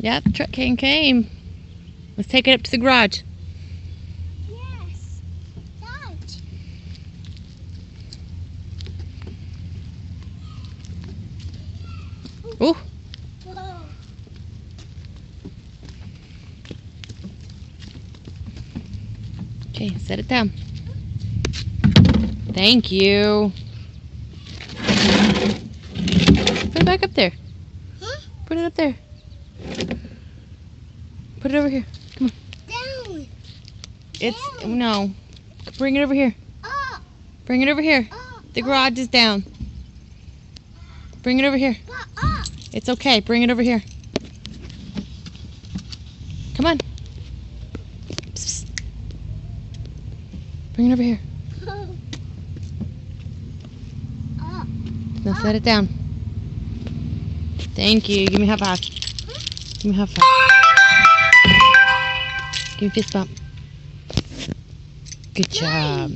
Yeah, the truck came. Let's take it up to the garage. Yes. That. Ooh. Whoa. Okay, set it down. Thank you. Put it back up there. Huh? Put it up there. Put it over here. Come on. Down. It's Down. no. Bring it over here. Up. Bring it over here. Up. The garage is down. Bring it over here. Up. It's okay. Bring it over here. Come on. Psst, psst. Bring it over here. Up. Now set it down. Thank you. Give me a high five. Give me a high five. Give me a fist bump. Good job.